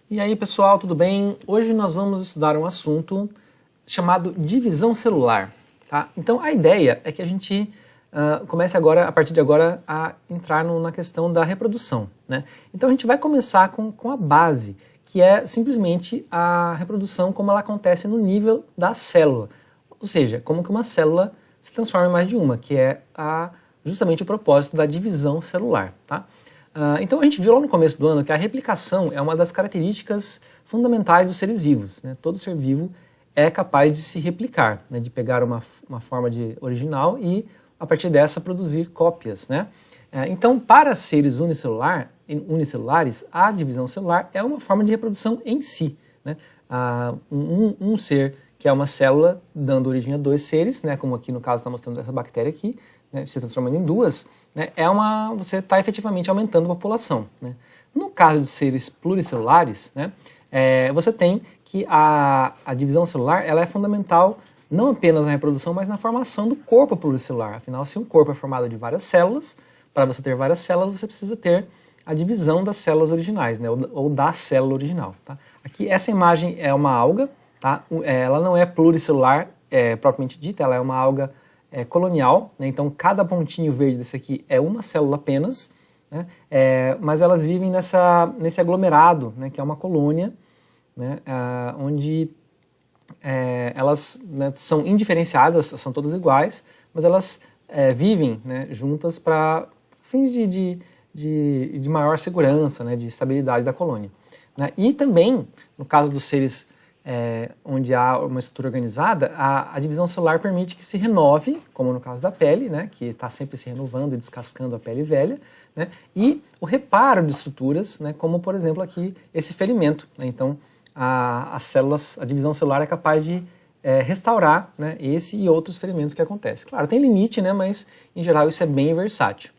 E aí pessoal, tudo bem? Hoje nós vamos estudar um assunto chamado divisão celular. Tá? Então a ideia é que a gente comece agora, a partir de agora, a entrar na questão da reprodução. Né? Então a gente vai começar com a base, que é simplesmente a reprodução como ela acontece no nível da célula. Ou seja, como que uma célula se transforma em mais de uma, que é justamente o propósito da divisão celular. Tá? Então a gente viu lá no começo do ano que a replicação é uma das características fundamentais dos seres vivos. Né? Todo ser vivo é capaz de se replicar, né? De pegar uma forma original e, a partir dessa, produzir cópias. Né? Então, para seres unicelulares, a divisão celular é uma forma de reprodução em si. Né? Um ser que é uma célula dando origem a dois seres, né? Como aqui no caso está mostrando essa bactéria aqui, né? Se transformando em duas, né? Você está efetivamente aumentando a população. Né? No caso de seres pluricelulares, né? Você tem que a divisão celular ela é fundamental não apenas na reprodução, mas na formação do corpo pluricelular. Afinal, se um corpo é formado de várias células, para você ter várias células, você precisa ter a divisão das células originais, né? ou da célula original. Tá? Aqui, essa imagem é uma alga, tá? Ela não é pluricelular propriamente dita, ela é uma alga colonial, né? Então cada pontinho verde desse aqui é uma célula apenas, né? Mas elas vivem nesse aglomerado, né? Que é uma colônia, né? Onde elas, né, são indiferenciadas, são todas iguais, mas elas vivem, né, juntas para fins de maior segurança, né, de estabilidade da colônia. Né? E também, no caso dos seres onde há uma estrutura organizada, a divisão celular permite que se renove, como no caso da pele, né, que está sempre se renovando e descascando a pele velha, né, e o reparo de estruturas, né, como por exemplo aqui esse ferimento. Né, então a divisão celular é capaz de restaurar, né, esse e outros ferimentos que acontecem. Claro, tem limite, né, mas em geral isso é bem versátil.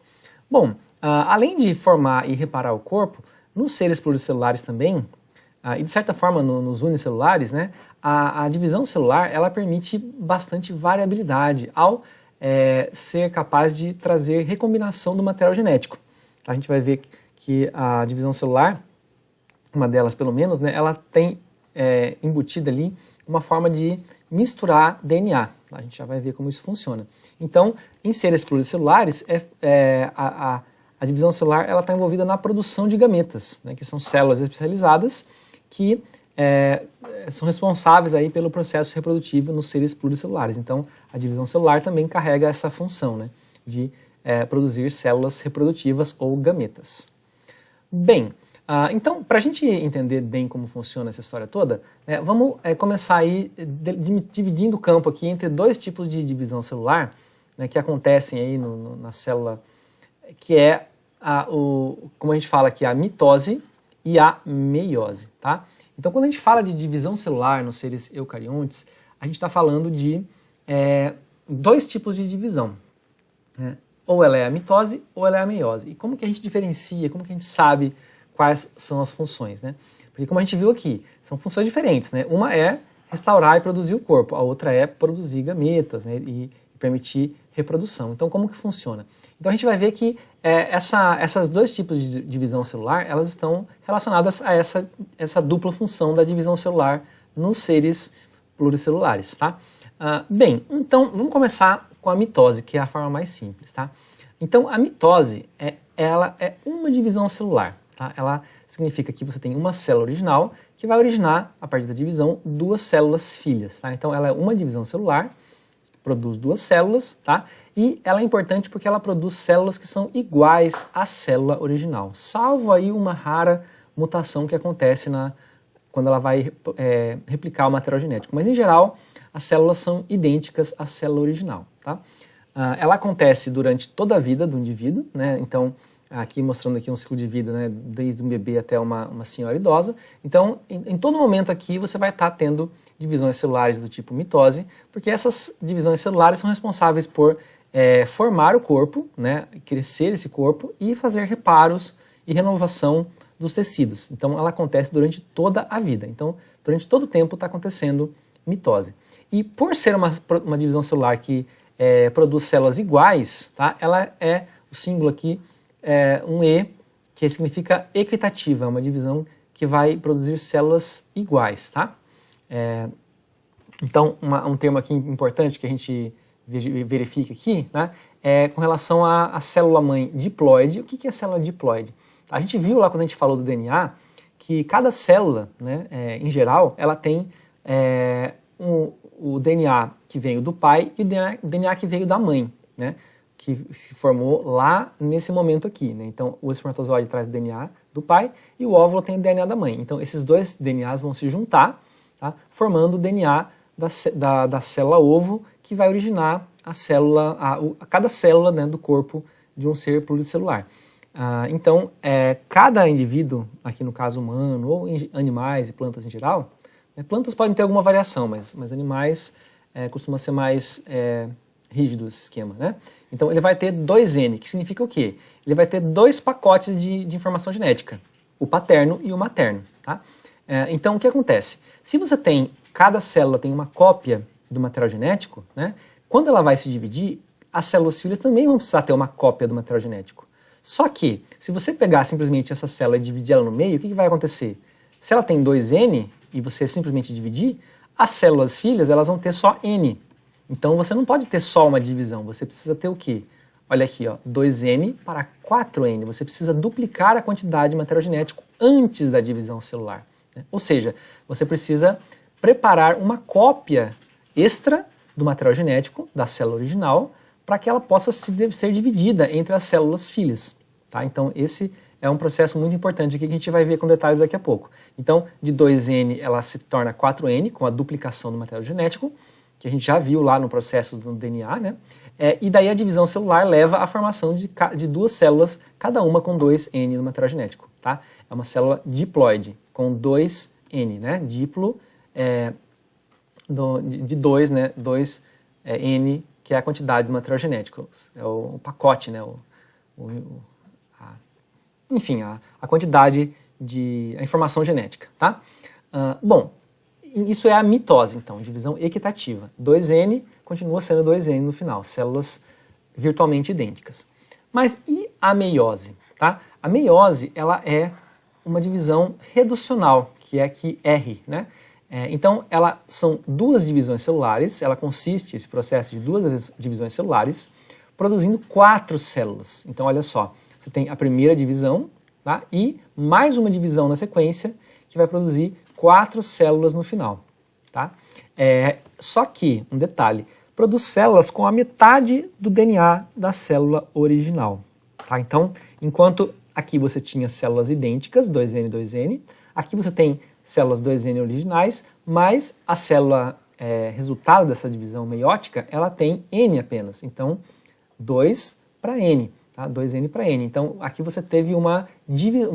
Bom, além de formar e reparar o corpo, nos seres pluricelulares também, e de certa forma nos unicelulares, né, a divisão celular ela permite bastante variabilidade ao ser capaz de trazer recombinação do material genético. A gente vai ver que a divisão celular, uma delas pelo menos, né, ela tem embutida ali uma forma de misturar DNA. A gente já vai ver como isso funciona. Então, em seres pluricelulares, a divisão celular está envolvida na produção de gametas, né, que são células especializadas que são responsáveis aí pelo processo reprodutivo nos seres pluricelulares. Então, a divisão celular também carrega essa função, né, de produzir células reprodutivas ou gametas. Bem, então, para a gente entender bem como funciona essa história toda, vamos começar aí dividindo o campo aqui entre dois tipos de divisão celular, né, que acontecem aí na célula, que como a gente fala aqui, a mitose e a meiose, tá? Então, quando a gente fala de divisão celular nos seres eucariontes, a gente está falando de dois tipos de divisão, né? Ou ela é a mitose ou ela é a meiose. E como que a gente diferencia, como que a gente sabe quais são as funções, né? Porque como a gente viu aqui, são funções diferentes, né? Uma é restaurar e produzir o corpo, a outra é produzir gametas, né? E permitir reprodução. Então, como que funciona? Então, a gente vai ver que essas dois tipos de divisão celular, elas estão relacionadas a essa dupla função da divisão celular nos seres pluricelulares, tá? Bem, então, vamos começar com a mitose, que é a forma mais simples, tá? Então, a mitose, ela é uma divisão celular, tá? Ela significa que você tem uma célula original que vai originar, a partir da divisão, duas células filhas, tá? Então, ela é uma divisão celular, produz duas células, tá? E ela é importante porque ela produz células que são iguais à célula original, salvo aí uma rara mutação que acontece quando ela vai replicar o material genético. Mas, em geral, as células são idênticas à célula original, tá? Ela acontece durante toda a vida do indivíduo, né? Então, aqui mostrando aqui um ciclo de vida, né? Desde um bebê até uma senhora idosa. Então, em todo momento aqui, você vai estar tendo divisões celulares do tipo mitose, porque essas divisões celulares são responsáveis por formar o corpo, né, crescer esse corpo e fazer reparos e renovação dos tecidos. Então, ela acontece durante toda a vida. Então, durante todo o tempo está acontecendo mitose. E por ser uma divisão celular que produz células iguais, tá, ela o símbolo aqui um E, que significa equitativa, uma divisão que vai produzir células iguais, tá? Então, um termo aqui importante que a gente verifica aqui, né, é com relação à célula-mãe diploide. O que é célula diploide? A gente viu lá quando a gente falou do DNA que cada célula, né, em geral, ela tem o DNA que veio do pai e o DNA que veio da mãe, né, que se formou lá nesse momento aqui, né? Então, o espermatozoide traz o DNA do pai e o óvulo tem o DNA da mãe. Então, esses dois DNAs vão se juntar, tá, formando o DNA da célula ovo, que vai originar cada célula, né, do corpo de um ser pluricelular. Então, cada indivíduo, aqui no caso humano, ou animais e plantas em geral, né, plantas podem ter alguma variação, mas animais costuma ser mais rígido esse esquema, né? Então, ele vai ter 2N, que significa o quê? Ele vai ter 2 pacotes de informação genética, o paterno e o materno, tá? Então, o que acontece? Se você cada célula tem uma cópia do material genético, né? Quando ela vai se dividir, as células filhas também vão precisar ter uma cópia do material genético. Só que, se você pegar simplesmente essa célula e dividir ela no meio, o que vai acontecer? Se ela tem 2N e você simplesmente dividir, as células filhas elas vão ter só N. Então você não pode ter só uma divisão, você precisa ter o quê? Olha aqui, ó, 2N para 4N. Você precisa duplicar a quantidade de material genético antes da divisão celular, né? Ou seja, você precisa preparar uma cópia extra do material genético da célula original para que ela possa ser dividida entre as células filhas, tá? Então esse é um processo muito importante aqui que a gente vai ver com detalhes daqui a pouco. Então de 2N ela se torna 4N com a duplicação do material genético, que a gente já viu lá no processo do DNA, né? E daí a divisão celular leva à formação de 2 células, cada uma com 2N no material genético, tá? É uma célula diploide com 2N, né? Diplo de 2, né? 2N, que é a quantidade do material genético, é o pacote, né? Enfim, a quantidade a informação genética, tá? Bom, isso é a mitose, então, divisão equitativa. 2N continua sendo 2N no final, células virtualmente idênticas. Mas e a meiose? Tá? A meiose ela é uma divisão reducional, que é aqui R, né? Então, são 2 divisões celulares, ela consiste, esse processo de 2 divisões celulares, produzindo 4 células. Então, olha só, você tem a primeira divisão, tá? E mais uma divisão na sequência, que vai produzir 4 células no final, tá? Só que, um detalhe, produz células com a metade do DNA da célula original, tá? Então, enquanto aqui você tinha células idênticas, 2N, 2N, aqui você tem células 2N originais, mas a célula resultado dessa divisão meiótica, ela tem N apenas, então 2 para N, tá? 2N para N. Então, aqui você teve uma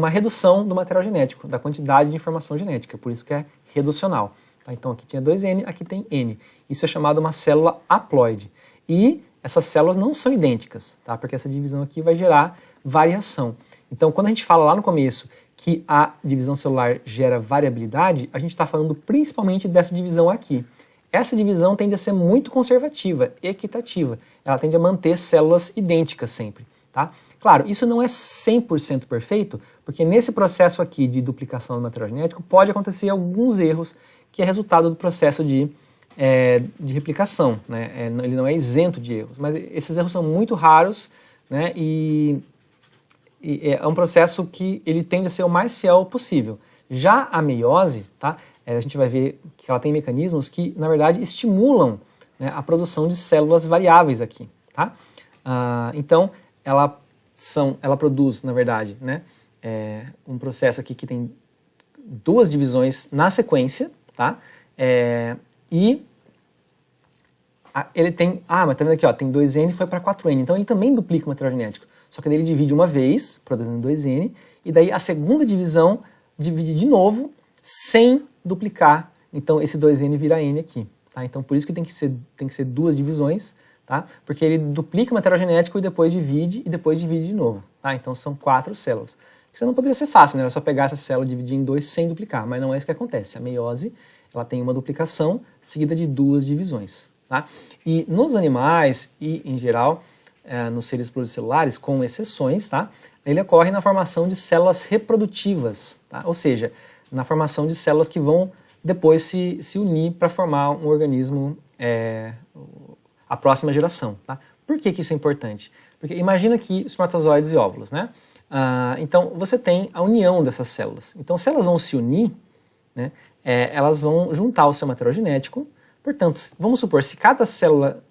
redução do material genético, da quantidade de informação genética, por isso que é reducional. Tá? Então, aqui tinha 2N, aqui tem N. Isso é chamado uma célula haploide. E essas células não são idênticas, tá? Porque essa divisão aqui vai gerar variação. Então, quando a gente fala lá no começo que a divisão celular gera variabilidade, a gente está falando principalmente dessa divisão aqui. Essa divisão tende a ser muito conservativa, equitativa. Ela tende a manter células idênticas sempre. Tá? Claro, isso não é 100% perfeito, porque nesse processo aqui de duplicação do material genético pode acontecer alguns erros que é resultado do processo de replicação, né? Ele não é isento de erros, mas esses erros são muito raros, né? E é um processo que ele tende a ser o mais fiel possível. Já a meiose, tá? A gente vai ver que ela tem mecanismos que, na verdade, estimulam, né, a produção de células variáveis aqui, tá? Então, ela produz, na verdade, né, um processo aqui que tem 2 divisões na sequência, tá? Ele tem, mas tá vendo aqui, ó, tem 2N e foi para 4N, então ele também duplica o material genético, só que daí ele divide uma vez, produzindo 2N, e daí a segunda divisão divide de novo, sem duplicar, então esse 2N vira N aqui, tá? Então por isso que tem que ser 2 divisões, tá? Porque ele duplica o material genético e depois divide de novo, tá? Então são 4 células. Isso não poderia ser fácil, né? Era só pegar essa célula e dividir em 2 sem duplicar, mas não é isso que acontece. A meiose, ela tem uma duplicação seguida de 2 divisões, tá? E nos animais e, em geral, nos seres pluricelulares, com exceções, tá? Ele ocorre na formação de células reprodutivas, tá? Ou seja, na formação de células que vão depois se unir para formar um organismo, a próxima geração. Tá? Por que isso é importante? Porque imagina aqui espermatozoides e óvulos, né? Então você tem a união dessas células. Então se elas vão se unir, né, elas vão juntar o seu material genético. Portanto, vamos supor, se cada célula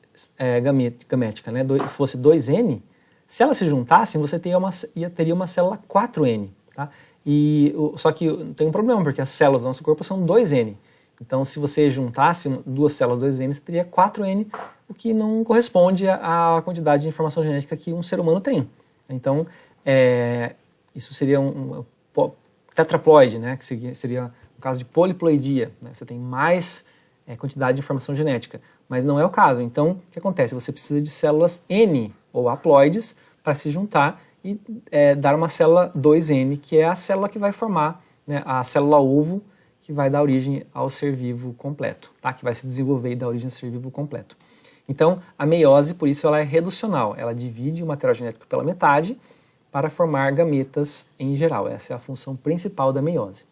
gamética, né, fosse 2N, se elas se juntassem, você teria uma célula 4N. Tá? Só que tem um problema, porque as células do nosso corpo são 2N. Então, se você juntasse duas células 2N, você teria 4N, o que não corresponde à quantidade de informação genética que um ser humano tem. Então, isso seria um tetraploide, né, que seria um caso de poliploidia. Né, você tem mais quantidade de informação genética, mas não é o caso. Então, o que acontece? Você precisa de células N, ou haploides, para se juntar e dar uma célula 2N, que é a célula que vai formar, né, a célula ovo, que vai dar origem ao ser vivo completo, tá? Que vai se desenvolver e dar origem ao ser vivo completo. Então, a meiose, por isso, ela é reducional. Ela divide o material genético pela metade para formar gametas em geral. Essa é a função principal da meiose.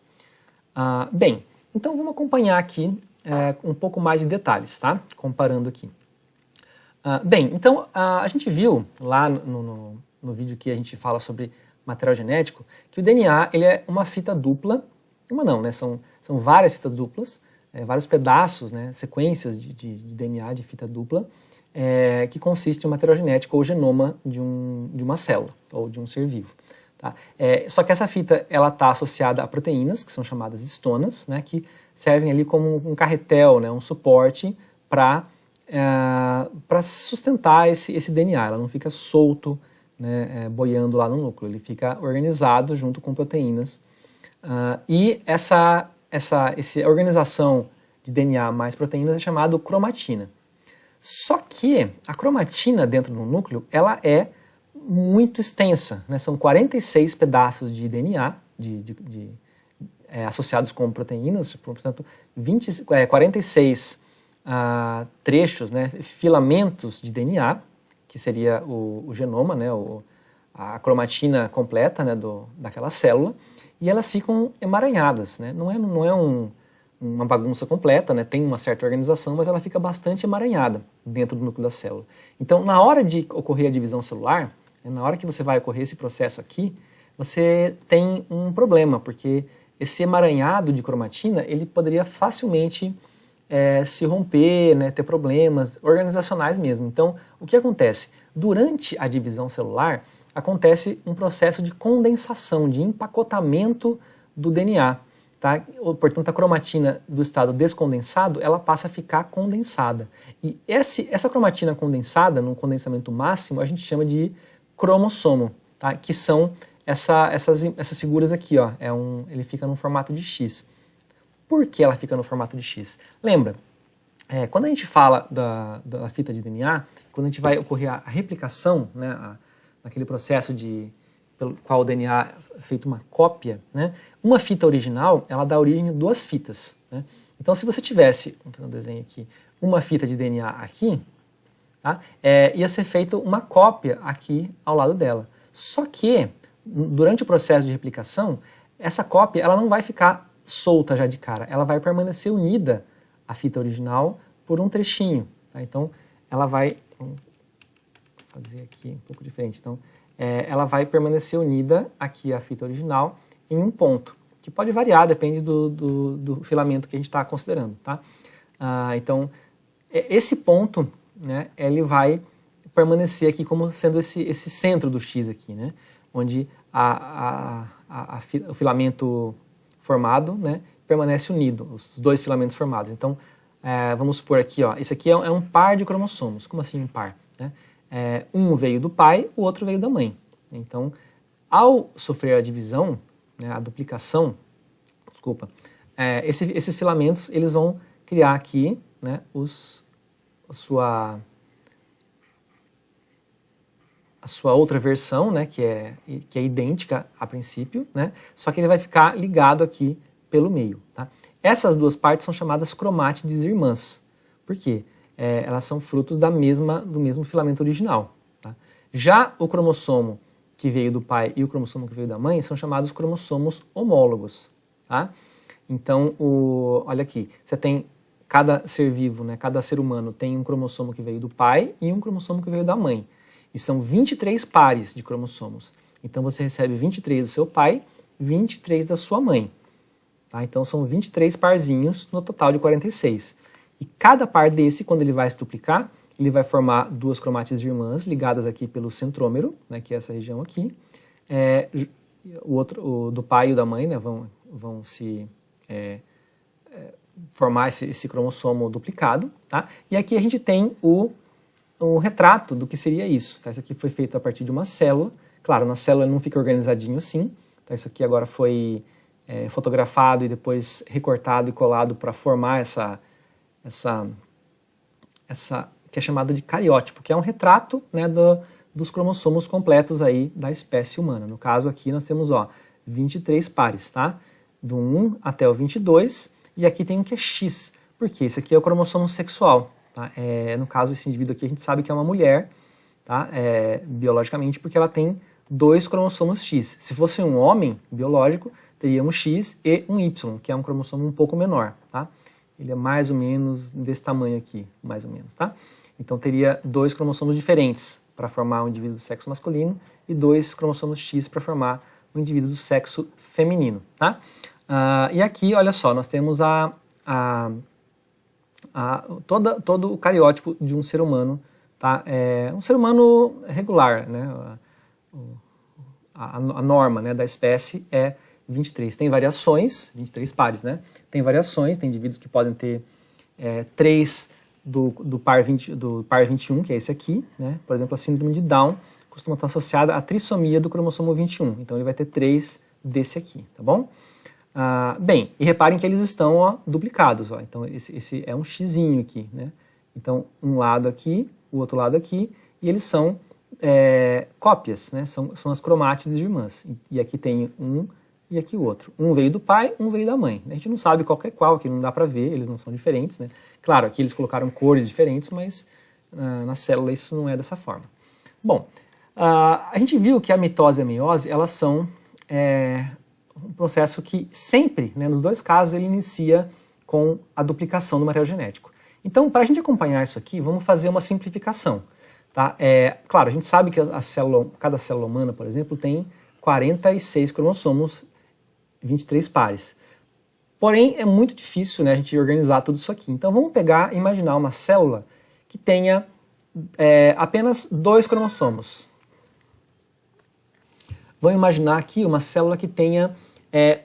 Bem, então vamos acompanhar aqui um pouco mais de detalhes, tá? Comparando aqui. Bem, então a gente viu lá no vídeo que a gente fala sobre material genético que o DNA ele é uma fita dupla, uma não, né? São várias fitas duplas, vários pedaços, né? Sequências de DNA de fita dupla, que consiste em um material genético ou genoma de uma célula ou de um ser vivo. Tá? Só que essa fita ela está associada a proteínas, que são chamadas histonas, né? Que servem ali como um carretel, né? Um suporte para sustentar esse DNA. Ela não fica solto, né, boiando lá no núcleo, ele fica organizado junto com proteínas. E essa organização de DNA mais proteínas é chamada cromatina. Só que a cromatina dentro do núcleo ela é muito extensa, né? São 46 pedaços de DNA associados com proteínas, portanto 46 trechos, né, filamentos de DNA, que seria o genoma, né, a cromatina completa, né, daquela célula, e elas ficam emaranhadas. Né? Não é uma bagunça completa, né, tem uma certa organização, mas ela fica bastante emaranhada dentro do núcleo da célula. Então, na hora de ocorrer a divisão celular, na hora que você vai ocorrer esse processo aqui, você tem um problema, porque esse emaranhado de cromatina, ele poderia facilmente se romper, né, ter problemas organizacionais mesmo. Então, o que acontece? Durante a divisão celular, acontece um processo de condensação, de empacotamento do DNA. Tá? Portanto, a cromatina do estado descondensado, ela passa a ficar condensada. E essa cromatina condensada, no condensamento máximo, a gente chama de cromossomo, tá? Que são essas figuras aqui. Ó, ele fica no formato de X. Por que ela fica no formato de X? Lembra, quando a gente fala da fita de DNA, quando a gente vai ocorrer a replicação, né, naquele processo pelo qual o DNA é feito uma cópia, né, uma fita original, ela dá origem a duas fitas. Né? Então, se você tivesse, vamos fazer um desenho aqui, uma fita de DNA aqui, tá, ia ser feita uma cópia aqui ao lado dela. Só que, durante o processo de replicação, essa cópia ela não vai ficar solta já de cara, ela vai permanecer unida à fita original por um trechinho. Tá? Então, ela vai... Vamos fazer aqui um pouco diferente. Então, ela vai permanecer unida aqui à fita original em um ponto, que pode variar, depende do filamento que a gente está considerando. Tá? Então, esse ponto, né, ele vai permanecer aqui como sendo esse centro do X aqui, né, onde o filamento formado, né, permanece unido, os dois filamentos formados. Então, vamos supor aqui, ó, esse aqui é um par de cromossomos. Como assim um par? Né? Um veio do pai, o outro veio da mãe. Então, ao sofrer a divisão, né, a duplicação, desculpa, esses filamentos eles vão criar aqui, né, a sua outra versão, né, que é idêntica a princípio, né, só que ele vai ficar ligado aqui pelo meio. Tá? Essas duas partes são chamadas cromátides irmãs. Por quê? Elas são frutos do mesmo filamento original. Tá? Já o cromossomo que veio do pai e o cromossomo que veio da mãe são chamados cromossomos homólogos. Tá? Então, olha aqui, você tem cada ser vivo, né, cada ser humano tem um cromossomo que veio do pai e um cromossomo que veio da mãe. E são 23 pares de cromossomos. Então você recebe 23 do seu pai, 23 da sua mãe. Tá? Então são 23 parzinhos no total de 46. E cada par desse, quando ele vai se duplicar, ele vai formar duas cromátides irmãs ligadas aqui pelo centrômero, né, que é essa região aqui. O do pai e o da mãe, né, vão se formar esse cromossomo duplicado. Tá? E aqui a gente tem o retrato do que seria isso. Tá? Isso aqui foi feito a partir de uma célula. Claro, na célula não fica organizadinho assim. Tá? Isso aqui agora foi fotografado e depois recortado e colado para formar essa que é chamada de cariótipo, que é um retrato, né, dos cromossomos completos aí da espécie humana. No caso aqui nós temos 23 pares, tá? Do 1 até o 22, e aqui tem um que é X, porque esse aqui é o cromossomo sexual. Tá? No caso, esse indivíduo aqui a gente sabe que é uma mulher, tá? Biologicamente, porque ela tem 2 cromossomos X. Se fosse um homem biológico, teria um X e um Y, que é um cromossomo um pouco menor. Tá? Ele é mais ou menos desse tamanho aqui, mais ou menos. Tá? Então teria 2 cromossomos diferentes para formar um indivíduo do sexo masculino e 2 cromossomos X para formar um indivíduo do sexo feminino. Tá? E aqui, olha só, nós temos todo o cariótipo de um ser humano, tá? Um ser humano regular, né? A norma, né, da espécie é 23. Tem variações, 23 pares, né? Tem variações, tem indivíduos que podem ter 3 do par 21, que é esse aqui, né? Por exemplo, a síndrome de Down costuma estar associada à trissomia do cromossomo 21. Então ele vai ter 3 desse aqui, tá bom? Bem, e reparem que eles estão duplicados. Então esse é um xizinho aqui, né? Então um lado aqui, o outro lado aqui, e eles são cópias, né? São as cromátides irmãs. E aqui tem um e aqui o outro. Um veio do pai, um veio da mãe. A gente não sabe qual que é qual, aqui não dá para ver, eles não são diferentes, né? Claro, aqui eles colocaram cores diferentes, mas na célula isso não é dessa forma. Bom, a gente viu que a mitose e a meiose, elas são um processo que sempre, né, nos dois casos, ele inicia com a duplicação do material genético. Então, para a gente acompanhar isso aqui, vamos fazer uma simplificação. Tá? Claro, a gente sabe que cada célula humana, por exemplo, tem 46 cromossomos, 23 pares. Porém, é muito difícil, né, a gente organizar tudo isso aqui. Então, vamos imaginar uma célula que tenha apenas 2 cromossomos. Vamos imaginar aqui uma célula que tenha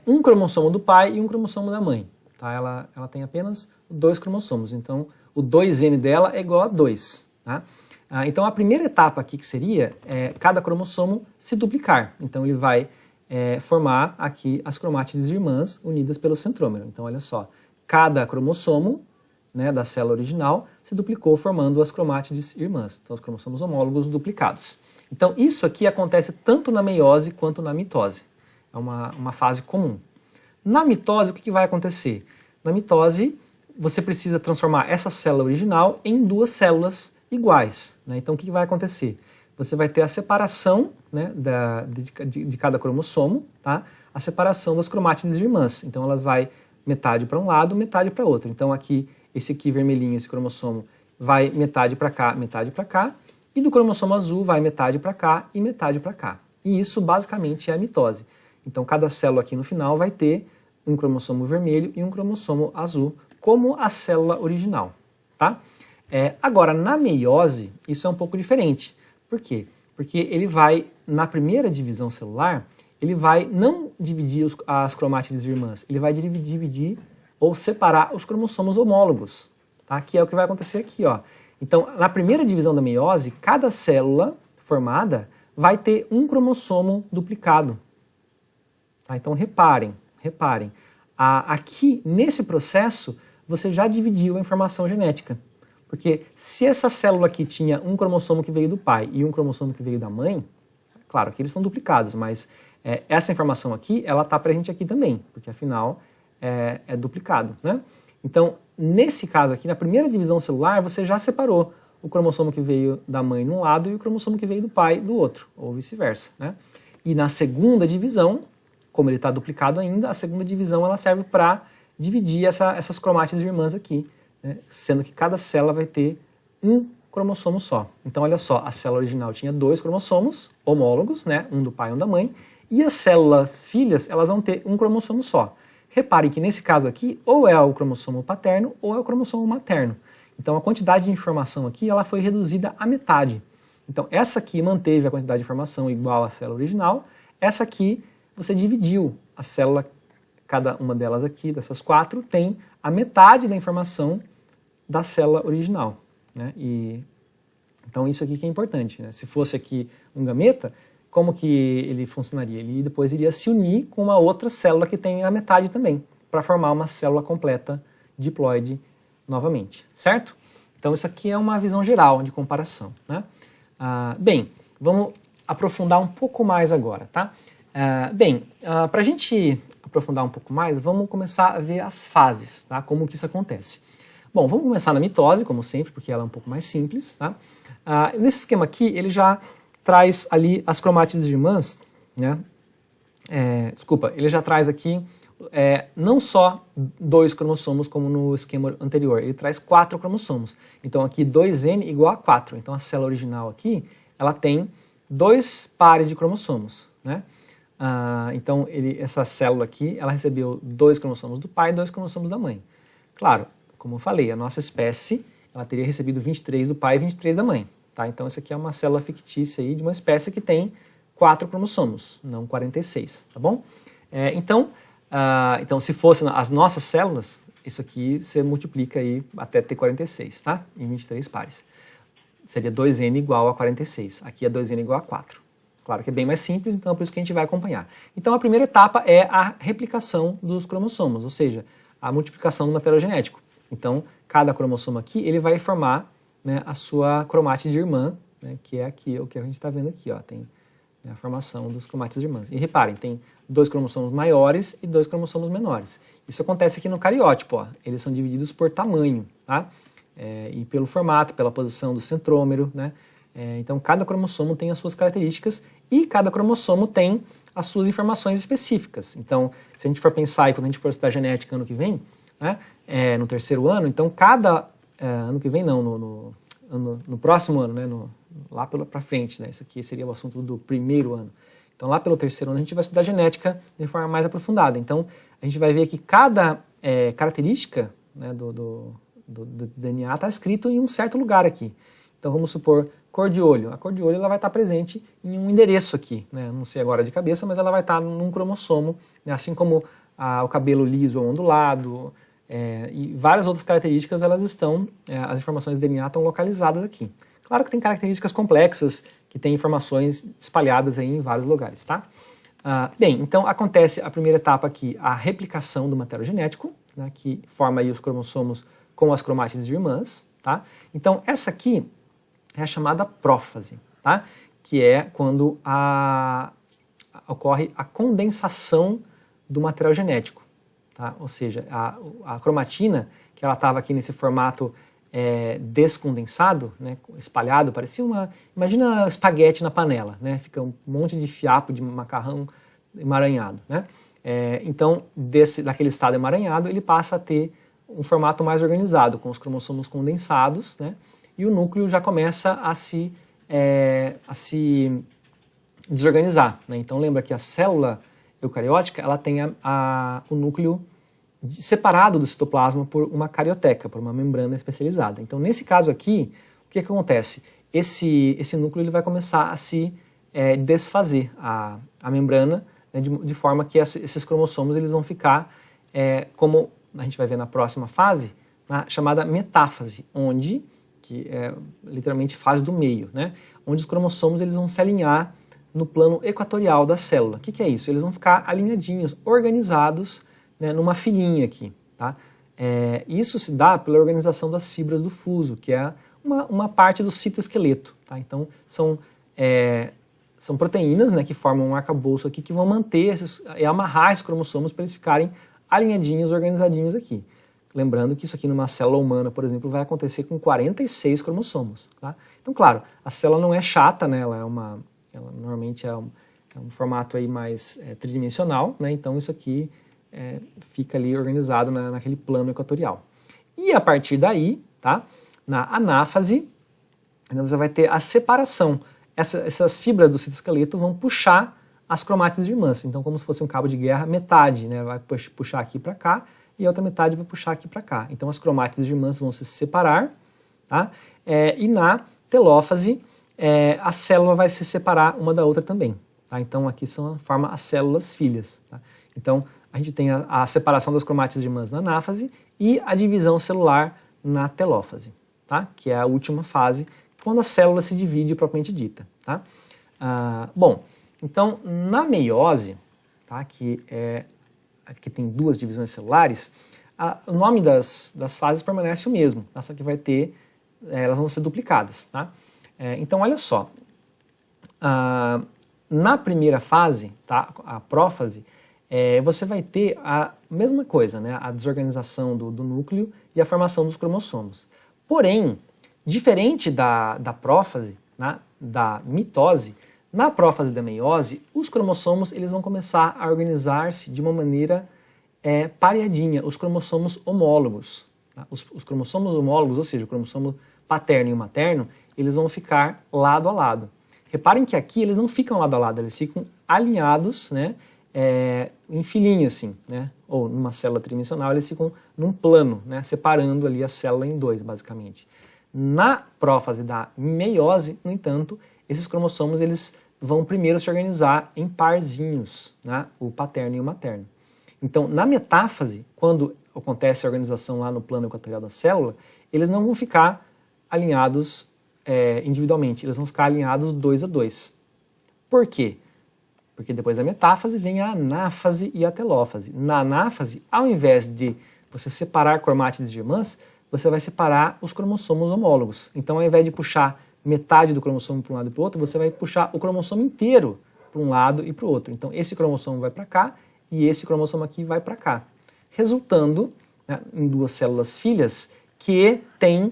um cromossomo do pai e um cromossomo da mãe. Tá? Ela tem apenas 2 cromossomos, então o 2N dela é igual a 2. Tá? Então a primeira etapa aqui que seria cada cromossomo se duplicar. Então ele vai formar aqui as cromátides irmãs unidas pelo centrômero. Então olha só, cada cromossomo, né, da célula original se duplicou formando as cromátides irmãs. Então os cromossomos homólogos duplicados. Então isso aqui acontece tanto na meiose quanto na mitose. É uma fase comum. Na mitose, o que vai acontecer? Na mitose, você precisa transformar essa célula original em 2 células iguais. Né? Então, o que vai acontecer? Você vai ter a separação, né, de cada cromossomo, tá? A separação das cromátides irmãs. Então, elas vai metade para um lado, metade para outro. Então, aqui, esse aqui vermelhinho, esse cromossomo, vai metade para cá, metade para cá. E do cromossomo azul, vai metade para cá e metade para cá. E isso, basicamente, é a mitose. Então, cada célula aqui no final vai ter um cromossomo vermelho e um cromossomo azul, como a célula original, tá? Agora, na meiose, isso é um pouco diferente. Por quê? Porque ele vai, na primeira divisão celular, ele vai não dividir as cromátides irmãs, ele vai dividir ou separar os cromossomos homólogos, tá? Que é o que vai acontecer aqui, ó. Então, na primeira divisão da meiose, cada célula formada vai ter um cromossomo duplicado. Tá? Então, reparem. Aqui, nesse processo, você já dividiu a informação genética. Porque se essa célula aqui tinha um cromossomo que veio do pai e um cromossomo que veio da mãe, claro que eles estão duplicados, mas essa informação aqui, ela está presente aqui também, porque afinal é duplicado, né? Então, nesse caso aqui, na primeira divisão celular, você já separou o cromossomo que veio da mãe num lado e o cromossomo que veio do pai do outro, ou vice-versa, né? E na segunda divisão, como ele está duplicado ainda, a segunda divisão ela serve para dividir essas cromátides irmãs aqui, né, sendo que cada célula vai ter um cromossomo só. Então, olha só, a célula original tinha 2 cromossomos homólogos, né, um do pai e um da mãe, e as células filhas, elas vão ter um cromossomo só. Reparem que nesse caso aqui, ou é o cromossomo paterno ou é o cromossomo materno. Então, a quantidade de informação aqui, ela foi reduzida à metade. Então, essa aqui manteve a quantidade de informação igual à célula original, essa aqui você dividiu a célula, cada uma delas aqui, dessas 4, tem a metade da informação da célula original, né? Então isso aqui que é importante, né? Se fosse aqui um gameta, como que ele funcionaria? Ele depois iria se unir com uma outra célula que tem a metade também, para formar uma célula completa diploide novamente, certo? Então isso aqui é uma visão geral de comparação, né? Bem, vamos aprofundar um pouco mais agora, tá? Para a gente aprofundar um pouco mais, vamos começar a ver as fases, tá? Como que isso acontece. Bom, vamos começar na mitose, como sempre, porque ela é um pouco mais simples, tá? Nesse esquema aqui, ele já traz ali as cromátides irmãs, né? Ele já traz aqui não só 2 cromossomos como no esquema anterior, ele traz 4 cromossomos. Então aqui 2N igual a 4. Então a célula original aqui, ela tem 2 pares de cromossomos, né? Então essa célula aqui, ela recebeu 2 cromossomos do pai e 2 cromossomos da mãe. Claro, como eu falei, a nossa espécie, ela teria recebido 23 do pai e 23 da mãe, tá? Então essa aqui é uma célula fictícia aí de uma espécie que tem 4 cromossomos, não 46, tá bom? Então se fossem as nossas células, isso aqui você multiplica aí até ter 46, tá? Em 23 pares. Seria 2N igual a 46. Aqui é 2N igual a 4. Claro que é bem mais simples, então é por isso que a gente vai acompanhar. Então a primeira etapa é a replicação dos cromossomos, ou seja, a multiplicação do material genético. Então cada cromossomo aqui, ele vai formar, né, a sua cromátide irmã, né, que é aqui o que a gente está vendo aqui, ó, tem, né, a formação dos cromátides irmãs. E reparem, tem 2 cromossomos maiores e 2 cromossomos menores. Isso acontece aqui no cariótipo, ó. Eles são divididos por tamanho, tá? E pelo formato, pela posição do centrômero, né? Então cada cromossomo tem as suas características e cada cromossomo tem as suas informações específicas. Então, se a gente for pensar, e quando a gente for estudar genética ano que vem, né, no terceiro ano, então cada ano que vem não, no próximo ano, né, lá para frente, né, isso aqui seria o assunto do primeiro ano. Então lá pelo terceiro ano a gente vai estudar genética de forma mais aprofundada. Então a gente vai ver que cada característica, né, do DNA está escrito em um certo lugar aqui. Então vamos supor cor de olho. A cor de olho ela vai estar presente em um endereço aqui, né? Não sei agora de cabeça, mas ela vai estar num cromossomo, né? Assim como o cabelo liso ou ondulado, e várias outras características, elas estão, as informações do DNA estão localizadas aqui. Claro que tem características complexas, que tem informações espalhadas aí em vários lugares, tá? Bem, então acontece a primeira etapa aqui, a replicação do material genético, né, que forma aí os cromossomos com as cromátides irmãs, tá? Então essa aqui é a chamada prófase, tá? Que é quando ocorre a condensação do material genético, tá? Ou seja, a cromatina, que ela estava aqui nesse formato descondensado, né, espalhado, parecia imagina espaguete na panela, né? Fica um monte de fiapo de macarrão emaranhado, né? Então, daquele estado emaranhado, ele passa a ter um formato mais organizado, com os cromossomos condensados, né? E o núcleo já começa a se desorganizar, né? Então lembra que a célula eucariótica ela tem o núcleo separado do citoplasma por uma carioteca, por uma membrana especializada. Então nesse caso aqui, o que acontece? Esse núcleo ele vai começar a se desfazer, a membrana, né, de forma que esses cromossomos eles vão ficar, como a gente vai ver na próxima fase, chamada metáfase, que é literalmente fase do meio, né? Onde os cromossomos eles vão se alinhar no plano equatorial da célula. O que é isso? Eles vão ficar alinhadinhos, organizados, né, numa filinha aqui, tá? Isso se dá pela organização das fibras do fuso, que é uma parte do citoesqueleto, tá? Então são proteínas, né, que formam um arcabouço aqui que vão manter e amarrar esses cromossomos para eles ficarem alinhadinhos, organizadinhos aqui. Lembrando que isso aqui numa célula humana, por exemplo, vai acontecer com 46 cromossomos. Tá? Então, claro, a célula não é chata, né? Ela normalmente é um formato aí mais tridimensional, né? Então isso aqui fica ali organizado naquele plano equatorial. E a partir daí, tá, na anáfase, você vai ter a separação. Essas fibras do citoesqueleto vão puxar as cromátides irmãs. Então, como se fosse um cabo de guerra, metade, né, vai puxar aqui para cá e a outra metade vai puxar aqui para cá. Então, as cromátides irmãs vão se separar, tá? E na telófase, a célula vai se separar uma da outra também. Tá? Então, aqui forma as células filhas. Tá? Então, a gente tem a separação das cromátides irmãs na anáfase e a divisão celular na telófase, tá? Que é a última fase, quando a célula se divide propriamente dita. Tá? Bom, então na meiose, tá? Que tem duas divisões celulares, o nome das fases permanece o mesmo, tá? Só que vai ter, elas vão ser duplicadas. Tá? Então olha só, na primeira fase, tá? A prófase, você vai ter a mesma coisa, né? A desorganização do núcleo e a formação dos cromossomos. Porém, diferente da prófase, né? Da mitose, na prófase da meiose, os cromossomos eles vão começar a organizar-se de uma maneira pareadinha, os cromossomos homólogos. Tá? Os cromossomos homólogos, ou seja, o cromossomo paterno e o materno, eles vão ficar lado a lado. Reparem que aqui eles não ficam lado a lado, eles ficam alinhados, né? Em filinha assim, né? Ou numa célula tridimensional, eles ficam num plano, né? Separando ali a célula em dois, basicamente. Na prófase da meiose, no entanto, esses cromossomos eles vão primeiro se organizar em parzinhos, né? O paterno e o materno. Então, na metáfase, quando acontece a organização lá no plano equatorial da célula, eles não vão ficar alinhados individualmente, eles vão ficar alinhados 2 a 2. Por quê? Porque depois da metáfase vem a anáfase e a telófase. Na anáfase, ao invés de você separar cromátides irmãs, você vai separar os cromossomos homólogos. Então, ao invés de puxar metade do cromossomo para um lado e para o outro, você vai puxar o cromossomo inteiro para um lado e para o outro. Então, esse cromossomo vai para cá e esse cromossomo aqui vai para cá. Resultando, né, em duas células filhas que tem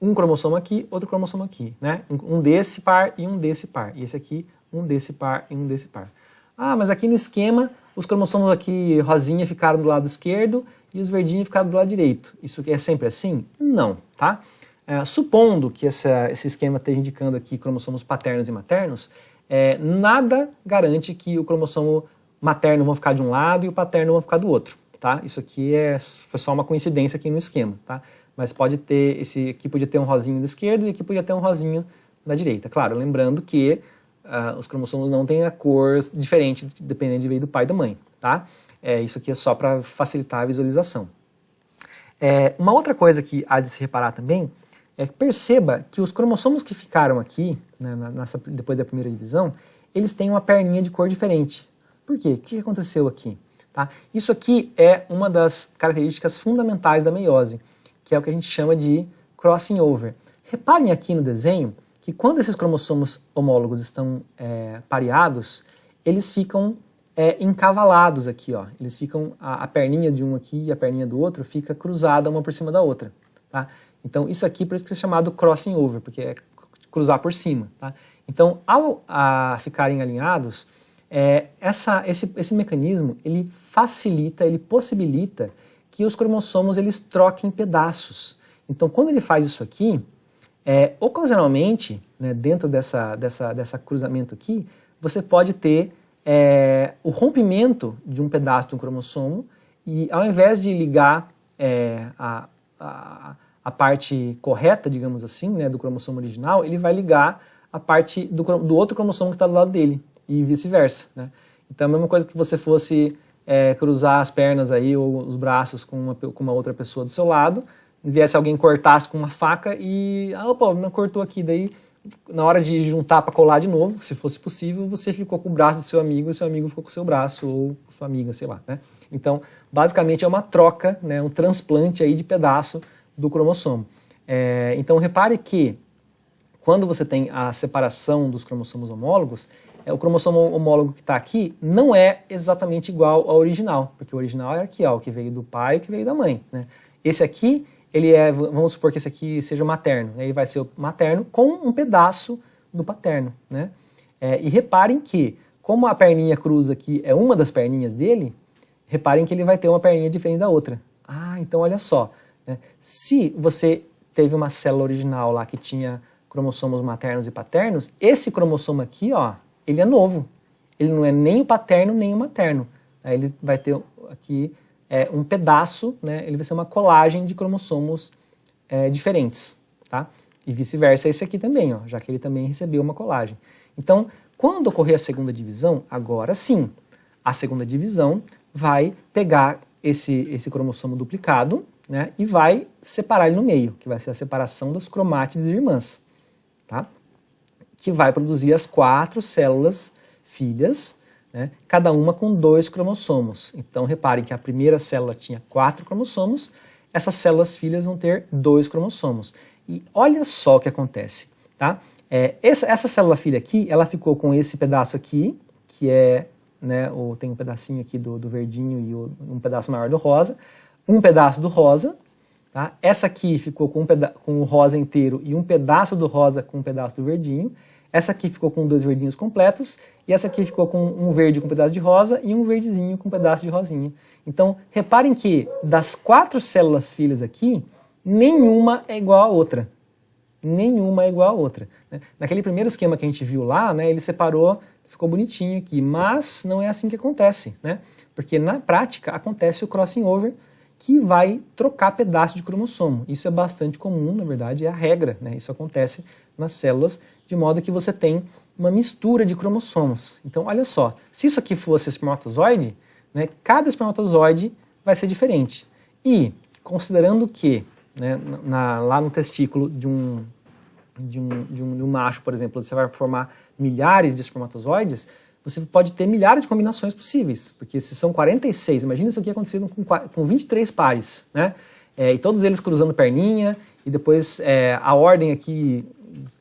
um cromossomo aqui, outro cromossomo aqui. Né? Um desse par e um desse par. E esse aqui, um desse par e um desse par. Mas aqui no esquema, os cromossomos aqui rosinha ficaram do lado esquerdo e os verdinhos ficaram do lado direito. Isso é sempre assim? Não, tá? Supondo que esse esquema esteja indicando aqui cromossomos paternos e maternos, nada garante que o cromossomo materno vai ficar de um lado e o paterno vai ficar do outro, tá? Isso aqui foi só uma coincidência aqui no esquema, tá? Mas pode ter, esse aqui podia ter um rosinho da esquerda e aqui podia ter um rosinho da direita. Claro, lembrando que os cromossomos não têm a cor diferente dependendo de veio do pai e da mãe, tá? Isso aqui é só para facilitar a visualização. Uma outra coisa que há de se reparar também é que perceba que os cromossomos que ficaram aqui, né, depois da primeira divisão, eles têm uma perninha de cor diferente. Por quê? O que aconteceu aqui? Tá? Isso aqui é uma das características fundamentais da meiose, que é o que a gente chama de crossing over. Reparem aqui no desenho que quando esses cromossomos homólogos estão pareados, eles ficam encavalados aqui, ó. Eles ficam, a perninha de um aqui e a perninha do outro fica cruzada uma por cima da outra, tá? Então isso aqui por isso que é chamado crossing over, porque é cruzar por cima, tá? Então ao ficarem alinhados, esse mecanismo ele facilita, ele possibilita que os cromossomos eles troquem pedaços. Então quando ele faz isso aqui, ocasionalmente, né, dentro dessa cruzamento aqui, você pode ter o rompimento de um pedaço de um cromossomo e ao invés de ligar a parte correta, digamos assim, né, do cromossomo original, ele vai ligar a parte do outro cromossomo que está do lado dele e vice-versa. Né? Então é a mesma coisa que você fosse cruzar as pernas aí ou os braços com uma outra pessoa do seu lado, viesse alguém cortasse com uma faca e opa, não cortou aqui, daí na hora de juntar para colar de novo, se fosse possível, você ficou com o braço do seu amigo e seu amigo ficou com o seu braço ou sua amiga, sei lá. Né? Então, basicamente é uma troca, né, um transplante aí de pedaço do cromossomo. Então, repare que quando você tem a separação dos cromossomos homólogos, o cromossomo homólogo que está aqui não é exatamente igual ao original, porque o original é aqui, ó, o que veio do pai e o que veio da mãe. Né? Esse aqui, vamos supor que esse aqui seja materno, né? Ele vai ser o materno com um pedaço do paterno. Né? E reparem que como a perninha cruz aqui é uma das perninhas dele, reparem que ele vai ter uma perninha diferente da outra. Ah, então olha só, né? Se você teve uma célula original lá que tinha cromossomos maternos e paternos, esse cromossomo aqui, ó, ele é novo. Ele não é nem o paterno nem o materno. Aí ele vai ter aqui um pedaço, né? Ele vai ser uma colagem de cromossomos diferentes, tá? E vice-versa esse aqui também, ó, já que ele também recebeu uma colagem. Então, quando ocorrer a segunda divisão, agora sim, a segunda divisão vai pegar esse cromossomo duplicado, né, e vai separar ele no meio, que vai ser a separação das cromátides irmãs, tá? Que vai produzir as 4 células filhas, né, cada uma com 2 cromossomos. Então, reparem que a primeira célula tinha 4 cromossomos, essas células filhas vão ter 2 cromossomos. E olha só o que acontece, tá? Essa célula filha aqui, ela ficou com esse pedaço aqui, que é, né, tem um pedacinho aqui do verdinho e um pedaço maior do rosa, um pedaço do rosa, tá? Essa aqui ficou com o rosa inteiro e um pedaço do rosa com um pedaço do verdinho, essa aqui ficou com 2 verdinhos completos, e essa aqui ficou com um verde com um pedaço de rosa e um verdezinho com um pedaço de rosinha. Então, reparem que das 4 células filhas aqui, nenhuma é igual à outra. Nenhuma é igual à outra. Né? Naquele primeiro esquema que a gente viu lá, né, ele separou, ficou bonitinho aqui, mas não é assim que acontece, né? Porque na prática acontece o crossing over, que vai trocar pedaço de cromossomo. Isso é bastante comum, na verdade, é a regra, né? Isso acontece nas células, de modo que você tem uma mistura de cromossomos. Então, olha só, se isso aqui fosse espermatozoide, né, cada espermatozoide vai ser diferente. E, considerando que, né, lá no testículo de um macho, por exemplo, você vai formar milhares de espermatozoides, você pode ter milhares de combinações possíveis, porque se são 46, imagina isso aqui acontecendo com 23 pares, né? E todos eles cruzando perninha, e depois a ordem aqui,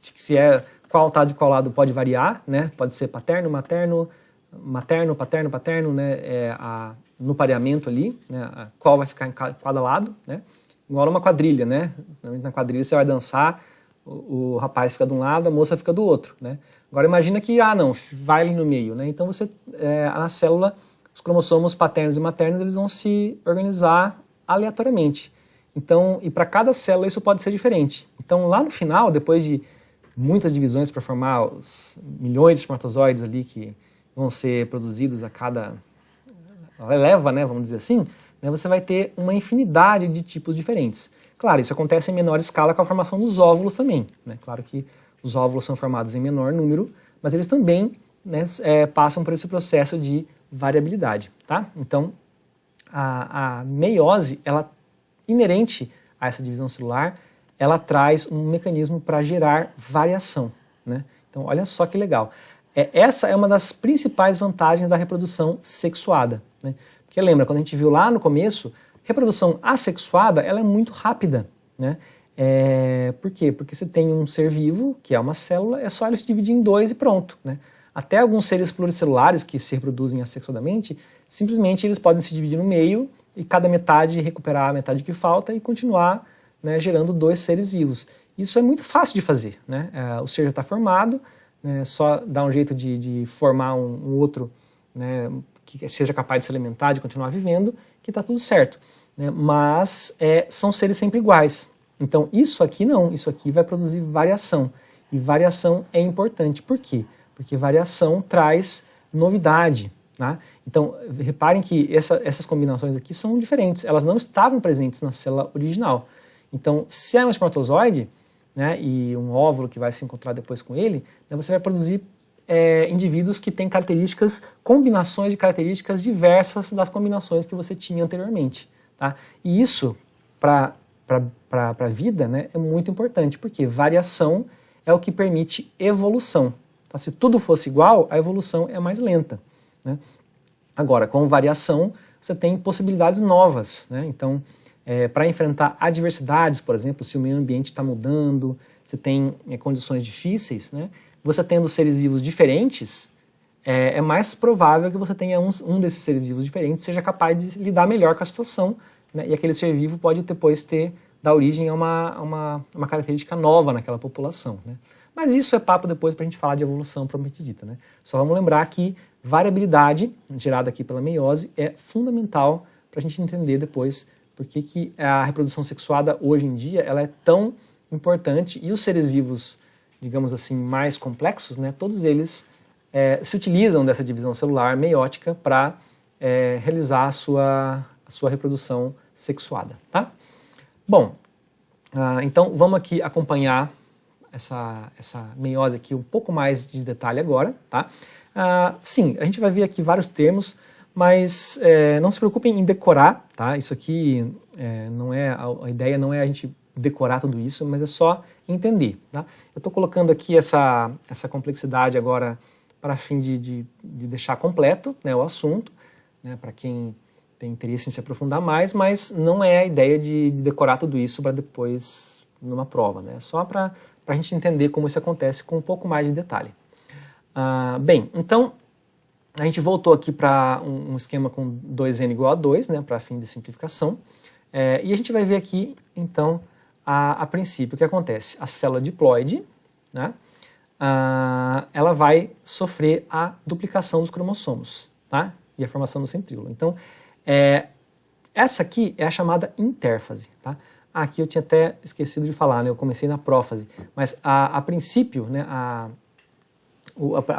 se é qual tá de qual lado, pode variar, né? Pode ser paterno, materno, materno, paterno, paterno, né? No pareamento ali, né? Qual vai ficar em cada lado, né? Igual uma quadrilha, né? Na quadrilha você vai dançar, o rapaz fica de um lado, a moça fica do outro, né? Agora imagina que, não, vai ali no meio, né? Então você, na célula, os cromossomos paternos e maternos, eles vão se organizar aleatoriamente. Então, e para cada célula isso pode ser diferente. Então lá no final, depois de muitas divisões para formar os milhões de espermatozoides ali que vão ser produzidos a cada leva, né, vamos dizer assim, né, você vai ter uma infinidade de tipos diferentes. Claro, isso acontece em menor escala com a formação dos óvulos também, né? Claro que os óvulos são formados em menor número, mas eles também, né, passam por esse processo de variabilidade, tá? Então, a meiose, ela inerente a essa divisão celular, ela traz um mecanismo para gerar variação, né? Então, olha só que legal. Essa é uma das principais vantagens da reprodução sexuada, né? Porque lembra, quando a gente viu lá no começo, reprodução assexuada, ela é muito rápida, né? Por quê? Porque você tem um ser vivo, que é uma célula, é só ele se dividir em 2 e pronto, né? Até alguns seres pluricelulares que se reproduzem assexuadamente, simplesmente eles podem se dividir no meio e cada metade recuperar a metade que falta e continuar, né, gerando 2 seres vivos. Isso é muito fácil de fazer, né? O ser já está formado, né, só dá um jeito de formar um outro, né, que seja capaz de se alimentar, de continuar vivendo, que está tudo certo, né? Mas são seres sempre iguais. Então isso aqui não, isso aqui vai produzir variação. E variação é importante. Por quê? Porque variação traz novidade, né? Então reparem que essas combinações aqui são diferentes, elas não estavam presentes na célula original. Então se é um espermatozoide, né, e um óvulo que vai se encontrar depois com ele, né, você vai produzir indivíduos que têm características, combinações de características diversas das combinações que você tinha anteriormente, tá? E isso, para a vida, né, é muito importante, porque variação é o que permite evolução. Tá? Se tudo fosse igual, a evolução é mais lenta, né? Agora, com variação, você tem possibilidades novas, né? Então, para enfrentar adversidades, por exemplo, se o meio ambiente está mudando, você tem condições difíceis, né? Você tendo seres vivos diferentes, é mais provável que você tenha um desses seres vivos diferentes seja capaz de lidar melhor com a situação, né? E aquele ser vivo pode depois dar origem a uma característica nova naquela população, né? Mas isso é papo depois para a gente falar de evolução propriamente dita, né? Só vamos lembrar que variabilidade gerada aqui pela meiose é fundamental para a gente entender depois por que a reprodução sexuada hoje em dia ela é tão importante e os seres vivos, digamos assim, mais complexos, né, todos eles se utilizam dessa divisão celular meiótica para realizar a sua reprodução sexuada, tá? Bom, então vamos aqui acompanhar essa meiose aqui um pouco mais de detalhe agora, tá? Sim, a gente vai ver aqui vários termos, mas não se preocupem em decorar, tá? Isso aqui não é a ideia não é a gente decorar tudo isso, mas é só entender, tá? Eu estou colocando aqui essa complexidade agora para fim de deixar completo, né, o assunto, né, para quem tem interesse em se aprofundar mais, mas não é a ideia de decorar tudo isso para depois numa prova, né? Só para a gente entender como isso acontece com um pouco mais de detalhe. Bem, então a gente voltou aqui para um esquema com 2n igual a 2, né, para fim de simplificação, e a gente vai ver aqui, então, a princípio, o que acontece? A célula diploide, né, ela vai sofrer a duplicação dos cromossomos, tá, e a formação do centríolo. Então, essa aqui é a chamada intérfase, tá? Aqui eu tinha até esquecido de falar, né, eu comecei na prófase, mas a princípio, né, a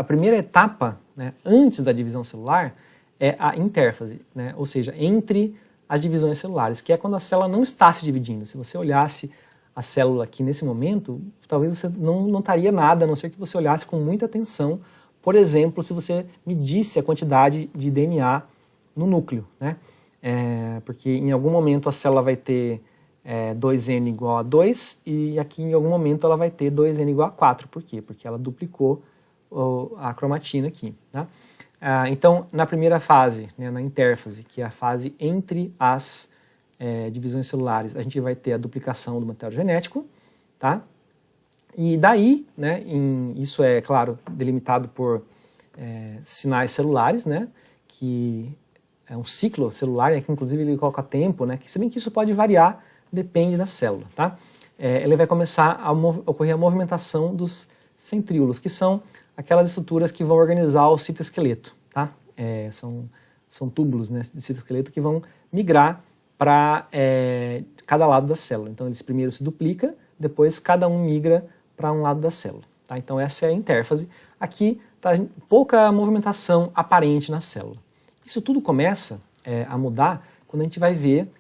primeira etapa, né, antes da divisão celular é a intérfase, né, ou seja, entre as divisões celulares, que é quando a célula não está se dividindo. Se você olhasse a célula aqui nesse momento, talvez você não notaria nada, a não ser que você olhasse com muita atenção, por exemplo, se você medisse a quantidade de DNA no núcleo, né, porque em algum momento a célula vai ter 2n igual a 2 e aqui em algum momento ela vai ter 2n igual a 4. Por quê? Porque ela duplicou a cromatina aqui, né? Então, na primeira fase, né, na intérfase, que é a fase entre as divisões celulares, a gente vai ter a duplicação do material genético, tá? E daí, né, isso é, claro, delimitado por sinais celulares, né, que é um ciclo celular, né, que inclusive ele coloca tempo, né, que se bem que isso pode variar, depende da célula, tá? Ele vai começar a ocorrer a movimentação dos centríolos, que são aquelas estruturas que vão organizar o citoesqueleto, tá? São túbulos, né, de citoesqueleto que vão migrar para cada lado da célula. Então eles primeiro se duplicam, depois cada um migra para um lado da célula, tá? Então essa é a intérfase. Aqui está pouca movimentação aparente na célula. Isso tudo começa a mudar quando a gente vai ver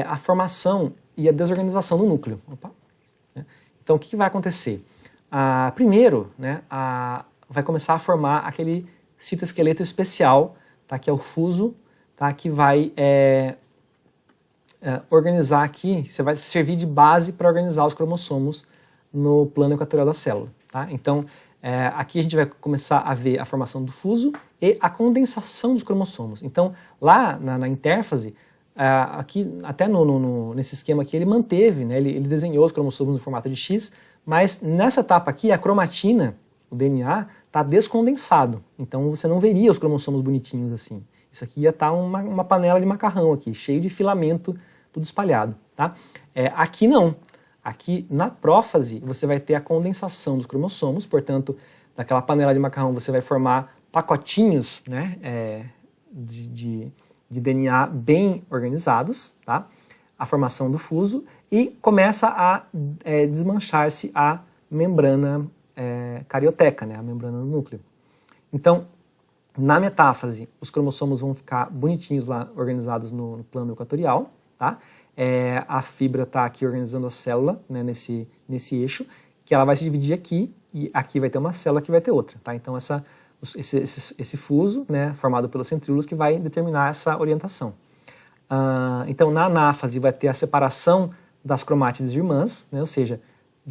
a formação e a desorganização do núcleo. Opa, né? Então o que vai acontecer? Primeiro, né, vai começar a formar aquele citoesqueleto especial, tá, que é o fuso, tá, que vai organizar aqui, você vai servir de base para organizar os cromossomos no plano equatorial da célula. Tá? Então, aqui a gente vai começar a ver a formação do fuso e a condensação dos cromossomos. Então, lá na intérfase, aqui, até nesse esquema aqui, ele manteve, né, ele desenhou os cromossomos no formato de X, mas nessa etapa aqui, a cromatina, o DNA, está descondensado. Então você não veria os cromossomos bonitinhos assim. Isso aqui ia estar uma panela de macarrão aqui, cheio de filamento, tudo espalhado. Tá? Aqui não. Aqui na prófase você vai ter a condensação dos cromossomos, portanto, naquela panela de macarrão você vai formar pacotinhos, né, de DNA bem organizados, tá? A formação do fuso, e começa a desmanchar-se a membrana carioteca, né, a membrana do núcleo. Então, na metáfase, os cromossomos vão ficar bonitinhos lá, organizados no plano equatorial, tá? A fibra está aqui organizando a célula, né, nesse eixo, que ela vai se dividir aqui, e aqui vai ter uma célula, aqui vai ter outra, tá? Então, esse fuso, né, formado pelos centríolos, que vai determinar essa orientação. Então, na anáfase vai ter a separação das cromátides irmãs, né, ou seja,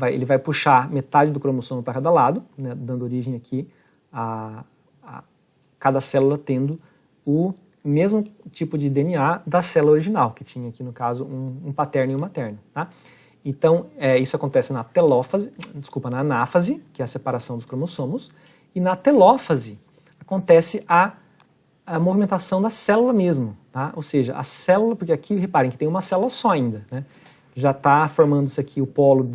ele vai puxar metade do cromossomo para cada lado, né, dando origem aqui a cada célula tendo o mesmo tipo de DNA da célula original, que tinha aqui, no caso, um paterno e um materno. Tá? Então, isso acontece na na anáfase, que é a separação dos cromossomos, e na telófase acontece a movimentação da célula mesmo, tá? Ou seja, a célula, porque aqui, reparem que tem uma célula só ainda, né? Já está formando-se aqui o polo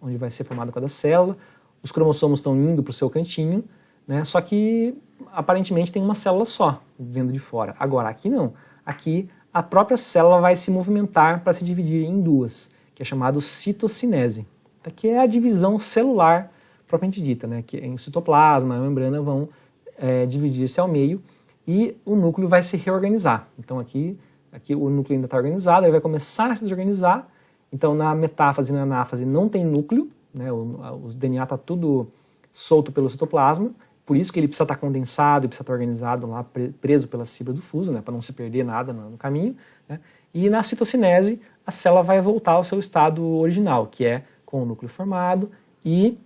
onde vai ser formada cada célula, os cromossomos estão indo para o seu cantinho, né? Só que aparentemente tem uma célula só vendo de fora. Agora aqui não. Aqui a própria célula vai se movimentar para se dividir em duas, que é chamado citocinese, que é a divisão celular propriamente dita, né? Que em citoplasma, a membrana vão dividir-se ao meio e o núcleo vai se reorganizar. Então aqui o núcleo ainda está organizado, ele vai começar a se desorganizar. Então na metáfase e na anáfase não tem núcleo, né? O DNA está tudo solto pelo citoplasma, por isso que ele precisa estar condensado e precisa estar organizado lá, preso pelas fibras do fuso, né? Para não se perder nada no caminho, né? E na citocinese a célula vai voltar ao seu estado original, que é com o núcleo formado e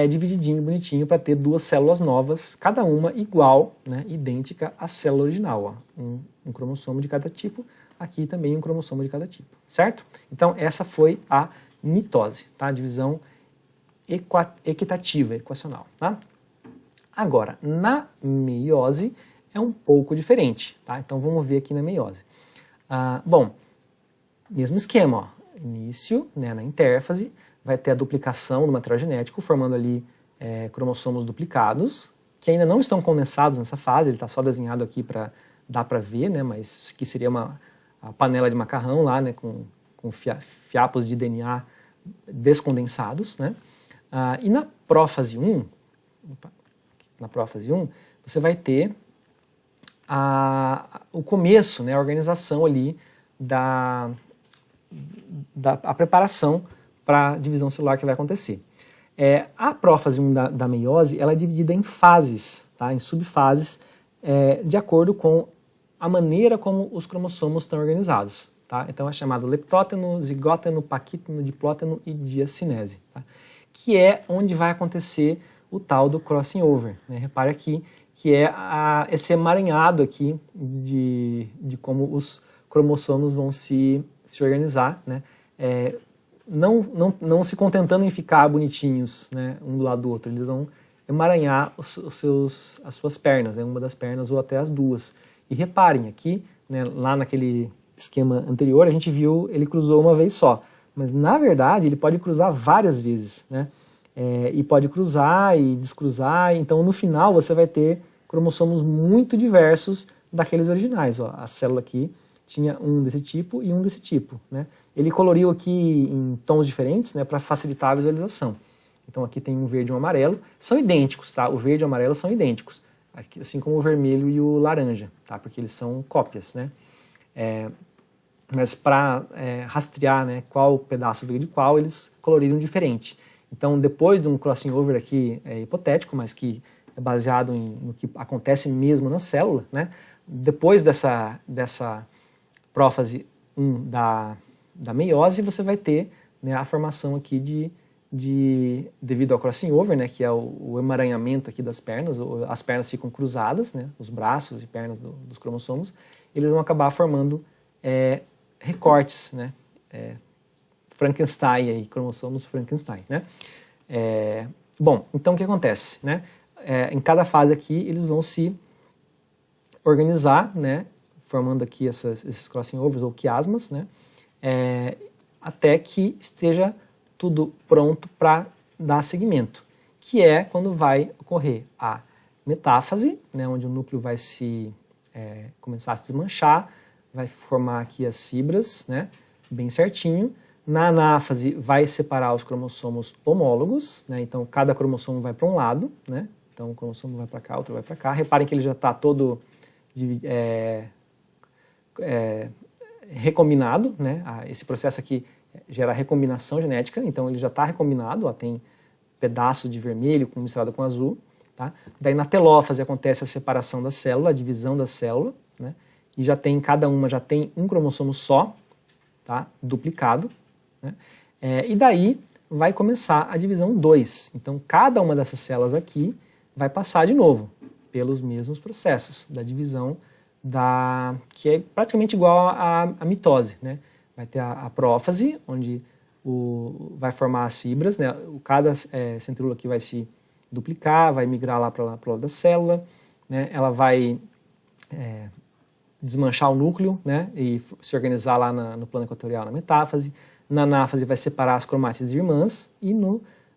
divididinho, bonitinho, para ter duas células novas, cada uma igual, né, idêntica à célula original. Ó. Um cromossomo de cada tipo, aqui também um cromossomo de cada tipo, certo? Então essa foi a mitose, tá? A divisão equitativa, equacional. Tá? Agora, na meiose é um pouco diferente. Tá? Então vamos ver aqui na meiose. Bom, mesmo esquema, ó. Início, né, na intérfase, vai ter a duplicação do material genético, formando ali cromossomos duplicados, que ainda não estão condensados nessa fase, ele está só desenhado aqui para dar para ver, né, mas isso aqui seria a panela de macarrão lá, né, com fiapos de DNA descondensados, né. E na prófase 1, você vai ter o começo, né, a organização ali a preparação para a divisão celular que vai acontecer. A prófase 1 da meiose ela é dividida em fases, tá, em subfases, de acordo com a maneira como os cromossomos estão organizados. Tá? Então é chamado leptóteno, zigóteno, paquíteno, diplóteno e diacinese. Tá? Que é onde vai acontecer o tal do crossing over. Né? Repare aqui que é esse emaranhado aqui de como os cromossomos vão se organizar, né? Não se contentando em ficar bonitinhos, né, um do lado do outro, eles vão emaranhar as suas pernas, né, uma das pernas ou até as duas. E reparem aqui, né, lá naquele esquema anterior, a gente viu ele cruzou uma vez só, mas na verdade ele pode cruzar várias vezes, né? E pode cruzar e descruzar, então no final você vai ter cromossomos muito diversos daqueles originais. Ó, a célula aqui tinha um desse tipo e um desse tipo, né? Ele coloriu aqui em tons diferentes, né, para facilitar a visualização. Então aqui tem um verde e um amarelo, são idênticos, tá? O verde e o amarelo são idênticos, assim como o vermelho e o laranja, tá? Porque eles são cópias, né? Mas para rastrear, né, qual pedaço veio de qual, eles coloriram diferente. Então depois de um crossing over aqui hipotético, mas que é baseado no que acontece mesmo na célula, né? Depois dessa prófase 1 da meiose, você vai ter, né, a formação aqui devido ao crossing over, né, que é o emaranhamento aqui das pernas, as pernas ficam cruzadas, né, os braços e pernas dos cromossomos, eles vão acabar formando recortes, né, Frankenstein, aí, cromossomos Frankenstein, né. Bom, então o que acontece, né, em cada fase aqui eles vão se organizar, né, formando aqui esses crossing overs ou quiasmas, né, até que esteja tudo pronto para dar seguimento, que é quando vai ocorrer a metáfase, né, onde o núcleo vai começar a se desmanchar, vai formar aqui as fibras, né, bem certinho. Na anáfase vai separar os cromossomos homólogos, né, então cada cromossomo vai para um lado, né, então um cromossomo vai para cá, outro vai para cá. Reparem que ele já está todo recombinado, né? Esse processo aqui gera recombinação genética, então ele já está recombinado, ó, tem pedaço de vermelho misturado com azul. Tá? Daí na telófase acontece a separação da célula, a divisão da célula, né? E cada uma já tem um cromossomo só, tá? Duplicado. Né? E daí vai começar a divisão 2. Então cada uma dessas células aqui vai passar de novo pelos mesmos processos da divisão que é praticamente igual à mitose, né? Vai ter a prófase, onde vai formar as fibras, né? Cada centríola aqui vai se duplicar, vai migrar lá para o lado da célula, né? Ela vai desmanchar o núcleo, né? E se organizar lá no plano equatorial na metáfase. Na anáfase vai separar as cromátides irmãs e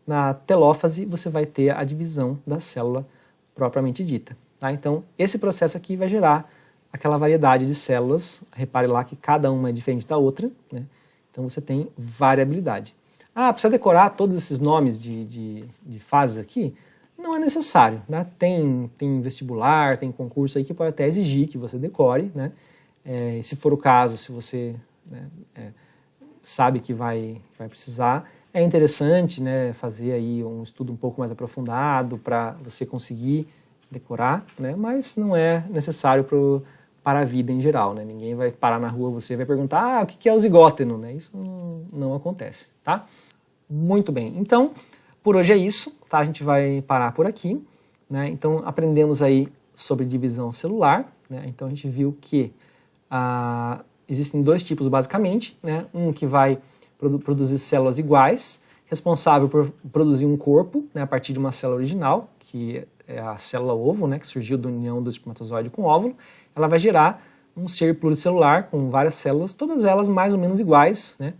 na telófase você vai ter a divisão da célula propriamente dita. Tá? Então, esse processo aqui vai gerar aquela variedade de células. Repare lá que cada uma é diferente da outra, né? Então você tem variabilidade. Precisa decorar todos esses nomes de fases aqui? Não é necessário, né? Tem vestibular, tem concurso aí que pode até exigir que você decore, né? E se for o caso, se você, né, sabe que vai precisar, é interessante, né, fazer aí um estudo um pouco mais aprofundado para você conseguir decorar, né? Mas não é necessário para a vida em geral, né? Ninguém vai parar na rua, você vai perguntar, o que é o zigóteno, né? Isso não acontece, tá? Muito bem, então, por hoje é isso, tá? A gente vai parar por aqui, né? Então, aprendemos aí sobre divisão celular, né? Então, a gente viu que existem dois tipos, basicamente, né? Um que vai produzir células iguais, responsável por produzir um corpo, né, a partir de uma célula original, que é a célula ovo, né, que surgiu da união do espermatozoide com o óvulo. Ela vai gerar um ser pluricelular com várias células, todas elas mais ou menos iguais, né,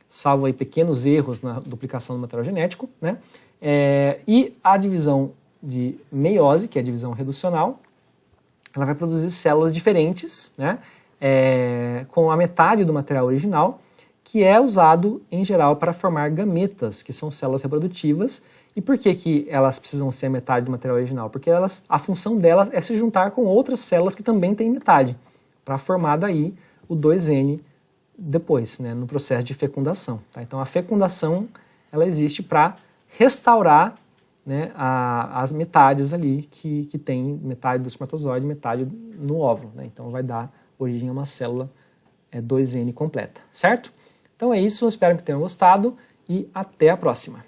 salvo aí pequenos erros na duplicação do material genético, né, e a divisão de meiose, que é a divisão reducional, ela vai produzir células diferentes, né, com a metade do material original, que é usado em geral para formar gametas, que são células reprodutivas. E por que elas precisam ser a metade do material original? Porque a função delas é se juntar com outras células que também têm metade, para formar daí o 2N depois, né, no processo de fecundação. Tá? Então a fecundação ela existe para restaurar, né, as metades ali que tem metade do espermatozoide, metade no óvulo. Né? Então vai dar origem a uma célula 2N completa, certo? Então é isso, espero que tenham gostado e até a próxima.